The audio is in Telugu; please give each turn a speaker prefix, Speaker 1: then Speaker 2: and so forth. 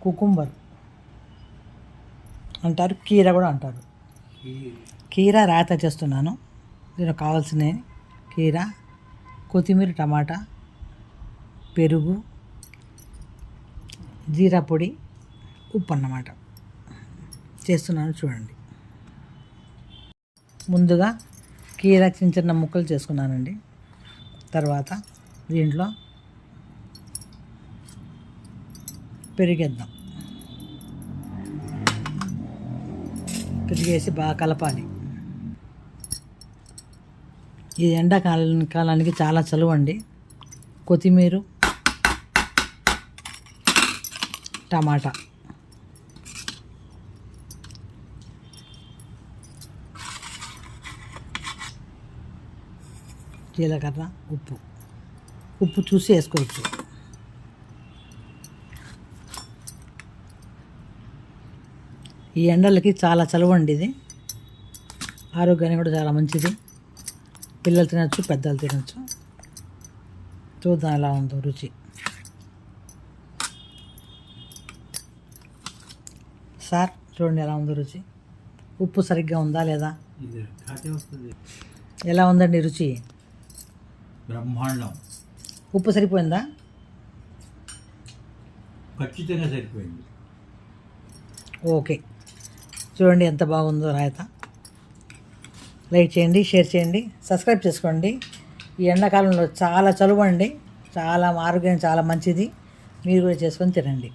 Speaker 1: కుకుంబర్ అంటారు, కీర కూడా అంటారు. కీర రాత చేస్తున్నాను. దీనికి కావాల్సినవి కీర, కొత్తిమీర, టమాటా, పెరుగు, జీరా పొడి, ఉప్పు అన్నమాట. చేస్తున్నాను చూడండి. ముందుగా కీర చిన్న చిన్న ముక్కలు చేసుకున్నానండి. తర్వాత దీంట్లో పెరిగేద్దాం. పెరిగేసి బాగా కలపాలి. ఇది ఎండాకాలానికి చాలా చలువండి. కొత్తిమీర, టమాటా, జీలకర్ర, ఉప్పు చూసి వేసుకోవచ్చు. ఈ ఎండలకి చాలా చలువండి. ఇది ఆరోగ్యానికి కూడా చాలా మంచిది. పిల్లలు తినచ్చు, పెద్దలు తినచ్చు. చూద్దాం ఎలా ఉందో రుచి. సార్ చూడండి ఎలా ఉందో రుచి. ఉప్పు సరిగ్గా ఉందా లేదా? ఎలా ఉందండి రుచి?
Speaker 2: బ్రహ్మాండం.
Speaker 1: ఉప్పు సరిపోయిందా?
Speaker 2: ఖచ్చితంగా సరిపోయింది.
Speaker 1: ఓకే, చూడండి ఎంత బాగుందో రాయత. లైక్ చేయండి, షేర్ చేయండి, సబ్స్క్రైబ్ చేసుకోండి. ఈ ఎండాకాలంలో చాలా చలువండి, చాలా ఆరోగ్యం చాలా మంచిది. మీరు కూడా చేసుకొని తినండి.